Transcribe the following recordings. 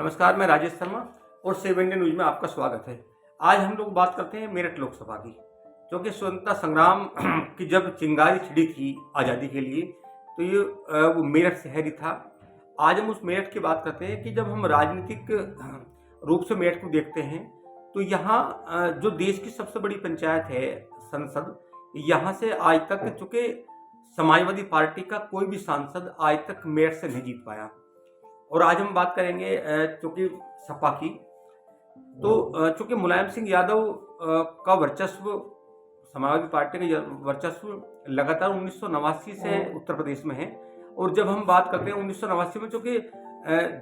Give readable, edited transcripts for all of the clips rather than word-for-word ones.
नमस्कार, मैं राजेश शर्मा और सेव इंडिया न्यूज में आपका स्वागत है। आज हम लोग बात करते हैं मेरठ लोकसभा की, क्योंकि स्वतंत्रता संग्राम की जब चिंगारी छिड़ी थी आज़ादी के लिए, तो ये वो मेरठ शहर ही था। आज हम उस मेरठ की बात करते हैं कि जब हम राजनीतिक रूप से मेरठ को देखते हैं तो यहाँ जो देश की सबसे बड़ी पंचायत है संसद, यहाँ से आज तक चूँकि समाजवादी पार्टी का कोई भी सांसद आज तक मेरठ से नहीं जीत पाया। और आज हम बात करेंगे चूँकि सपा की, तो चूँकि मुलायम सिंह यादव का वर्चस्व, समाजवादी पार्टी का वर्चस्व लगातार 1989 से उत्तर प्रदेश में है। और जब हम बात करते हैं 1989 में, चूँकि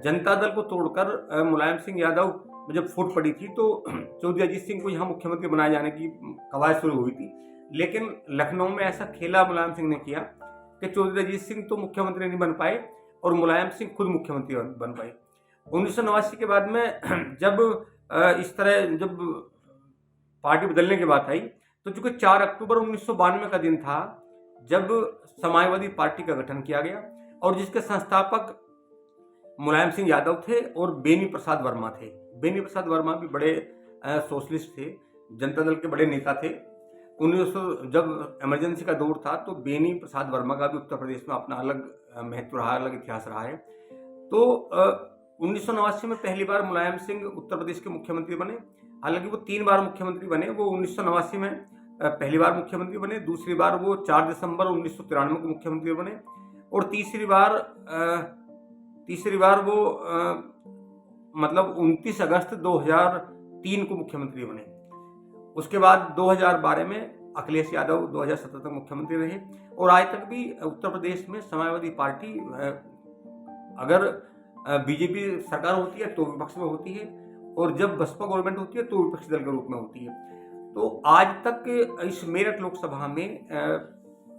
जनता दल को तोड़कर मुलायम सिंह यादव में जब फूट पड़ी थी तो चौधरी अजीत सिंह को यहाँ मुख्यमंत्री बनाए जाने की कवायद शुरू हुई थी। लेकिन लखनऊ में ऐसा खेला मुलायम सिंह ने किया कि चौधरी अजीत सिंह तो मुख्यमंत्री नहीं बन पाए और मुलायम सिंह खुद मुख्यमंत्री बन पाए। 1989 के बाद में जब इस तरह जब पार्टी बदलने की बात आई, तो चूंकि 4 अक्टूबर 1992 का दिन था जब समाजवादी पार्टी का गठन किया गया और जिसके संस्थापक मुलायम सिंह यादव थे और बेनी प्रसाद वर्मा थे। बेनी प्रसाद वर्मा भी बड़े सोशलिस्ट थे, जनता दल के बड़े नेता थे। 1900 जब इमरजेंसी का दौर था तो बेनी प्रसाद वर्मा का भी उत्तर प्रदेश में अपना अलग महत्व रहा, अलग इतिहास रहा है। तो 1989 में पहली बार मुलायम सिंह उत्तर प्रदेश के मुख्यमंत्री बने। हालांकि वो 3 बार मुख्यमंत्री बने। वो 1989 में पहली बार मुख्यमंत्री बने, दूसरी बार वो 4 दिसंबर 1993 को मुख्यमंत्री बने और तीसरी बार वो मतलब 29 अगस्त 2003 को मुख्यमंत्री बने। उसके बाद 2012 में अखिलेश यादव 2017 तक मुख्यमंत्री रहे और आज तक भी उत्तर प्रदेश में समाजवादी पार्टी अगर बीजेपी सरकार होती है तो विपक्ष में होती है और जब बसपा गवर्नमेंट होती है तो विपक्षी दल के रूप में होती है। तो आज तक इस मेरठ लोकसभा में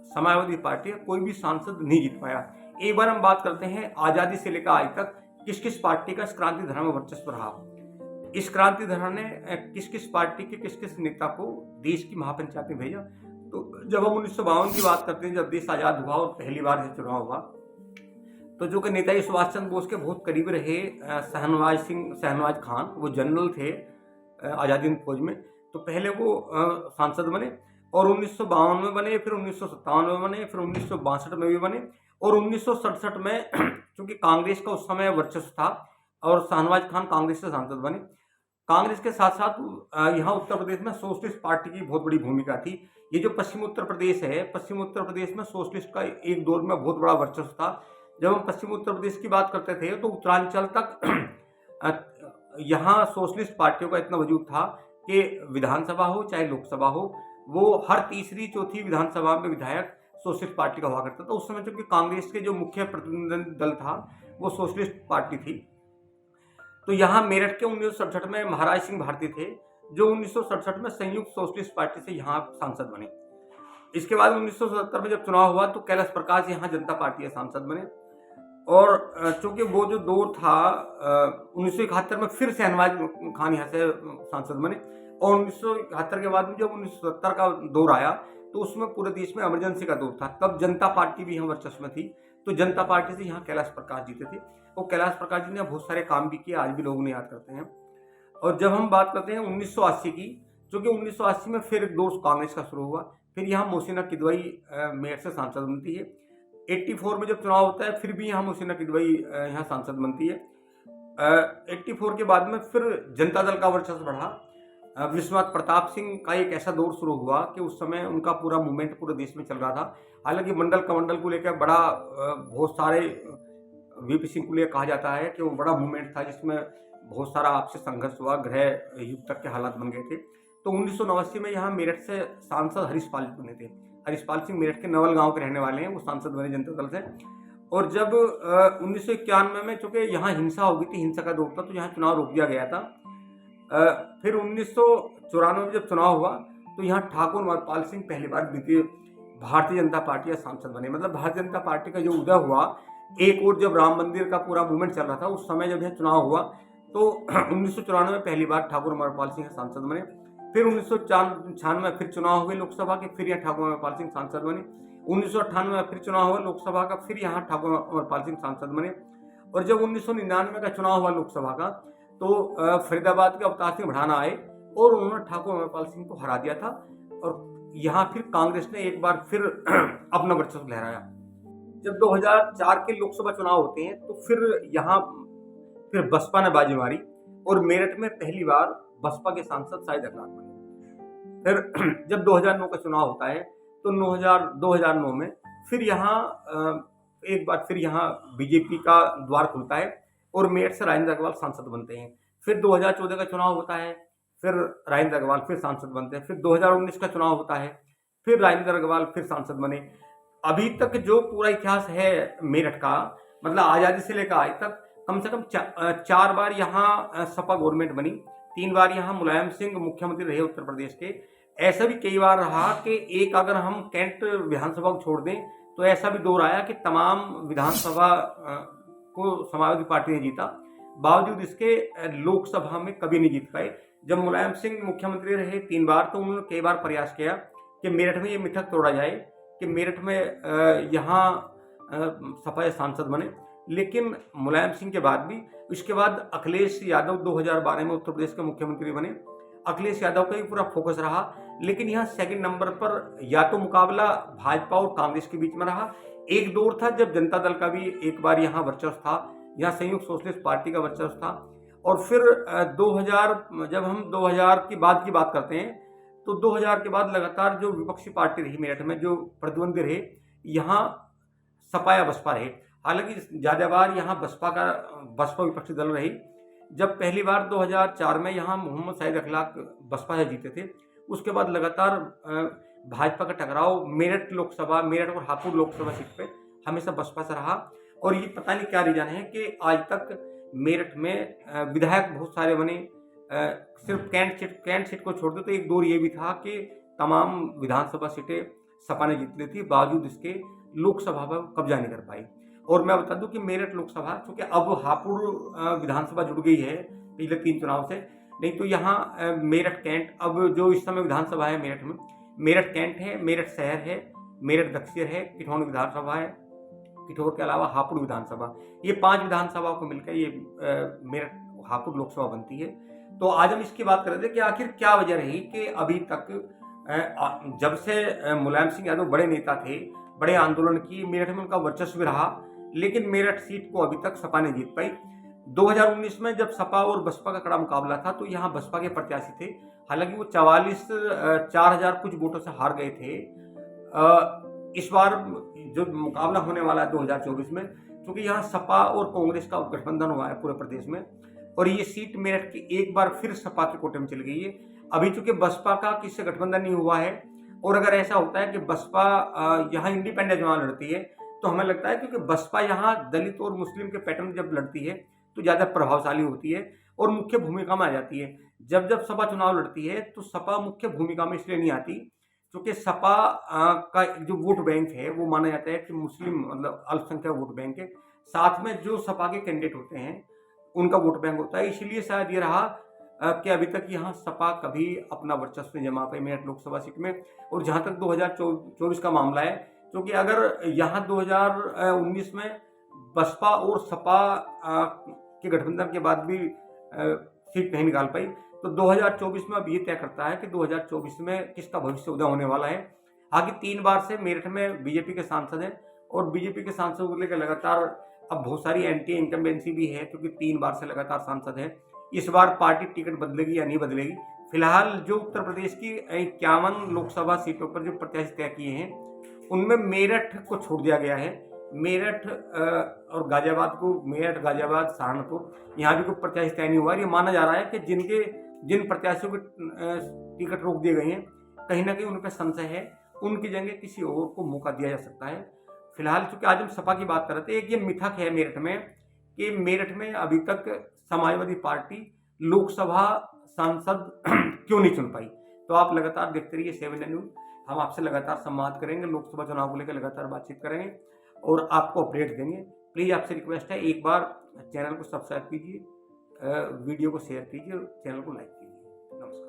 समाजवादी पार्टी का कोई भी सांसद नहीं जीत पाया। एक बार हम बात करते हैं आज़ादी से लेकर आज तक किस किस पार्टी का इस क्रांति धरा में वर्चस्व रहा। इस क्रांति धरा ने किस किस पार्टी के किस किस नेता को देश की महापंचायत में भेजा। तो जब हम 1952 की बात करते हैं, जब देश आज़ाद हुआ और पहली बार से चुनाव हुआ, तो जो कि नेताजी सुभाष चंद्र बोस के बहुत करीब रहे शहनवाज खान, वो जनरल थे आज़ादी फौज में, तो पहले वो सांसद बने और 1952 में बने, फिर 1957 में बने, फिर 1962 में भी बने और 1967 में चूंकि कांग्रेस का उस समय वर्चस्व था और शहनवाज खान कांग्रेस से सांसद बने। कांग्रेस के साथ साथ यहाँ उत्तर प्रदेश में सोशलिस्ट पार्टी की बहुत बड़ी भूमिका थी। ये जो पश्चिम उत्तर प्रदेश है, पश्चिम उत्तर प्रदेश में सोशलिस्ट का एक दौर में बहुत बड़ा वर्चस्व था। जब हम पश्चिम उत्तर प्रदेश की बात करते थे तो उत्तरांचल तक यहाँ सोशलिस्ट पार्टियों का इतना वजूद था कि विधानसभा हो चाहे लोकसभा हो, वो हर तीसरी चौथी विधानसभा में विधायक सोशलिस्ट पार्टी का हुआ करता था। उस समय चूंकि कांग्रेस के जो मुख्य प्रतिनिधि दल था वो सोशलिस्ट पार्टी थी। तो यहाँ मेरठ के 1967 में महाराज सिंह भारती थे, जो 1967 में संयुक्त सोशलिस्ट पार्टी से यहाँ सांसद बने। इसके बाद 1977 में जब चुनाव हुआ तो कैलाश प्रकाश यहाँ जनता पार्टी के सांसद बने और चूंकि वो जो दौर था 1971 में फिर शहनवाज खान यहाँ से सांसद बने और 1971 के बाद में जब 1970 का दौर आया तो उसमें पूरे देश में इमरजेंसी का दौर था। तब जनता पार्टी भी यहाँ वर्चस्व में थी, तो जनता पार्टी से यहाँ कैलाश प्रकाश जीते थे और कैलाश प्रकाश जी ने बहुत सारे काम भी किए, आज भी लोग उन्हें याद करते हैं। और जब हम बात करते हैं 1980 की, चूँकि 1980 में फिर एक दौर कांग्रेस का शुरू हुआ, फिर यहाँ मोहसिना किदवई मेरठ से सांसद बनती है। 84 में जब चुनाव होता है फिर भी यहाँ मोहसिना किदवई यहाँ सांसद बनती है। 84 के बाद में फिर जनता दल का वर्चस्व बढ़ा। विश्वनाथ प्रताप सिंह का एक ऐसा दौर शुरू हुआ कि उस समय उनका पूरा मूवमेंट पूरे देश में चल रहा था। हालांकि मंडल कमंडल को लेकर बड़ा बहुत सारे वीपी सिंह को लेकर कहा जाता है कि वो बड़ा मूवमेंट था जिसमें बहुत सारा आपसी संघर्ष हुआ, गृह युद्ध तक के हालात बन गए थे। तो 1989 में यहाँ मेरठ से सांसद हरीशपाल बने थे। हरीशपाल सिंह मेरठ के नवल गांव के रहने वाले हैं, वो सांसद बने जनता दल से। और जब 1991 में चूँकि यहाँ हिंसा हो गई थी, हिंसा का दौर था, तो यहाँ चुनाव रोक दिया गया था। फिर 1994 में जब चुनाव हुआ तो यहाँ ठाकुर अमरपाल सिंह पहली बार द्वितीय भारतीय जनता पार्टी का सांसद बने। मतलब भारतीय जनता पार्टी का जो उदय हुआ, एक और जब राम मंदिर का पूरा मूवमेंट चल रहा था उस समय जब यह चुनाव हुआ तो 1994 में पहली बार ठाकुर अमरपाल सिंह सांसद बने। फिर 1996 में फिर चुनाव हुए लोकसभा के, फिर यहाँ ठाकुर अमरपाल सिंह सांसद बने। 1998 में फिर चुनाव हुआ लोकसभा का, फिर यहाँ ठाकुर अमरपाल सिंह सांसद बने। और जब 1999 का चुनाव हुआ लोकसभा का, तो फरीदाबाद के अवतार सिंह भड़ाना आए और उन्होंने ठाकुर अमरपाल सिंह को हरा दिया था, और यहाँ फिर कांग्रेस ने एक बार फिर अपना वर्चस्व लहराया। जब 2004 के लोकसभा चुनाव होते हैं तो फिर यहाँ फिर बसपा ने बाजी मारी और मेरठ में पहली बार बसपा के सांसद शाहिद अखलाक बने। फिर जब 2009 का चुनाव होता है तो 2009 में फिर यहाँ एक बार फिर यहाँ बीजेपी का द्वार खुलता है और मेरठ से राजेंद्र अग्रवाल सांसद बनते हैं। फिर 2014 का चुनाव होता है, फिर राजेंद्र अग्रवाल फिर सांसद बनते हैं। फिर 2019 का चुनाव होता है, फिर राजेंद्र अग्रवाल फिर सांसद बने। अभी तक जो पूरा इतिहास है मेरठ का, मतलब आज़ादी से लेकर आज तक कम से कम 4 बार यहाँ सपा गवर्नमेंट बनी, 3 बार यहाँ मुलायम सिंह मुख्यमंत्री रहे उत्तर प्रदेश के। ऐसा भी कई बार रहा कि एक अगर हम कैंट विधानसभा को छोड़ दें तो ऐसा भी दौर आया कि तमाम विधानसभा को समाजवादी पार्टी ने जीता, बावजूद इसके लोकसभा में कभी नहीं जीत पाए। जब मुलायम सिंह मुख्यमंत्री रहे 3 बार तो उन्होंने कई बार प्रयास किया कि मेरठ में ये मिथक तोड़ा जाए कि मेरठ में यहाँ सपा सांसद बने, लेकिन मुलायम सिंह के बाद भी, इसके बाद अखिलेश यादव 2012 में उत्तर प्रदेश के मुख्यमंत्री बने। अखिलेश यादव का ही पूरा फोकस रहा, लेकिन यहाँ सेकंड नंबर पर या तो मुकाबला भाजपा और कांग्रेस के बीच में रहा। एक दौर था जब जनता दल का भी एक बार यहाँ वर्चस्व था, यहाँ संयुक्त सोशलिस्ट पार्टी का वर्चस्व था। और फिर 2000 जब हम 2000 की बात करते हैं तो 2000 के बाद लगातार जो विपक्षी पार्टी रही मेरठ में, जो प्रतिद्वंदी रहे, यहाँ सपा या बसपा रहे। हालांकि ज़्यादा बार यहाँ बसपा विपक्षी दल रही। जब पहली बार 2004 में यहाँ मोहम्मद शाहिद अखलाक बसपा से जीते थे, उसके बाद लगातार भाजपा का टकराव मेरठ और हापुड़ लोकसभा सीट पे हमेशा बसपा से रहा। और ये पता नहीं क्या रीजन है कि आज तक मेरठ में विधायक बहुत सारे बने, सिर्फ कैंट सीट को छोड़ दो तो एक दौर ये भी था कि तमाम विधानसभा सीटें सपा ने जीत ली थी, बावजूद इसके लोकसभा पर कब्जा नहीं कर पाई। और मैं बता दूं कि मेरठ लोकसभा, चूंकि अब हापुड़ विधानसभा जुड़ गई है पिछले 3 चुनाव से, नहीं तो यहाँ मेरठ कैंट, अब जो इस समय विधानसभा है मेरठ में, मेरठ कैंट है, मेरठ शहर है, मेरठ दक्षिण है, किठौनी विधानसभा है, किठौर के अलावा हापुड़ विधानसभा, ये 5 विधानसभाओं को मिलकर ये मेरठ हापुड़ लोकसभा बनती है। तो आज हम इसकी बात कर रहे थे कि आखिर क्या वजह रही कि अभी तक जब से मुलायम सिंह यादव बड़े नेता थे, बड़े आंदोलन की, मेरठ में उनका वर्चस्व रहा, लेकिन मेरठ सीट को अभी तक सपा ने जीत पाई। 2019 में जब सपा और बसपा का कड़ा मुकाबला था तो यहाँ बसपा के प्रत्याशी थे, हालांकि वो 4,000 कुछ वोटों से हार गए थे। इस बार जो मुकाबला होने वाला है 2024 में, क्योंकि यहाँ सपा और कांग्रेस का गठबंधन हुआ है पूरे प्रदेश में, और ये सीट मेरठ की एक बार फिर सपा के कोटे में चली गई है। अभी चूंकि बसपा का किससे गठबंधन नहीं हुआ है, और अगर ऐसा होता है कि बसपा यहाँ इंडिपेंडेंट चुनाव लड़ती है तो हमें लगता है क्योंकि बसपा यहाँ दलित और मुस्लिम के पैटर्न जब लड़ती है तो ज़्यादा प्रभावशाली होती है और मुख्य भूमिका में आ जाती है। जब सपा चुनाव लड़ती है तो सपा मुख्य भूमिका में इसलिए नहीं आती क्योंकि सपा का जो वोट बैंक है वो माना जाता है कि मुस्लिम, मतलब अल्पसंख्यक वोट बैंक है, साथ में जो सपा के कैंडिडेट होते हैं उनका वोट बैंक होता है। इसलिए शायद ये रहा कि अभी तक यहाँ सपा कभी अपना वर्चस्व नहीं जमा पाई मेरठ लोकसभा सीट में। और जहाँ तक 2024 का मामला है, क्योंकि अगर यहाँ 2019 में बसपा और सपा के गठबंधन के बाद भी सीट नहीं निकाल पाई, तो 2024 में अब ये तय करता है कि 2024 में किसका भविष्य उदय होने वाला है। आगे 3 बार से मेरठ में बीजेपी के सांसद हैं और बीजेपी के सांसद को लेकर लगातार अब बहुत सारी एंटी इनकम्बेंसी भी है, क्योंकि 3 बार से लगातार सांसद है। इस बार पार्टी टिकट बदलेगी या नहीं बदलेगी। फिलहाल जो उत्तर प्रदेश की 51 लोकसभा सीटों पर जो प्रत्याशी तय किए हैं उनमें मेरठ को छोड़ दिया गया है। मेरठ और गाजियाबाद, सहारनपुर, यहाँ भी कोई प्रत्याशी तय नहीं हुआ। ये माना जा रहा है कि जिन प्रत्याशियों के टिकट रोक दिए गए हैं, कहीं ना कहीं उन पर संशय है, उनकी जगह किसी और को मौका दिया जा सकता है। फिलहाल चूंकि आज हम सपा की बात कर रहे थे, एक ये मिथक है मेरठ में कि मेरठ में अभी तक समाजवादी पार्टी लोकसभा सांसद क्यों नहीं चुन पाई। तो आप लगातार देखते रहिए 7 इंडिया न्यूज़, हम आपसे लगातार संवाद करेंगे, लोकसभा चुनाव को लेकर लगातार बातचीत करेंगे और आपको अपडेट देंगे। प्लीज़ आपसे रिक्वेस्ट है, एक बार चैनल को सब्सक्राइब कीजिए, वीडियो को शेयर कीजिए और चैनल को लाइक कीजिए। नमस्कार।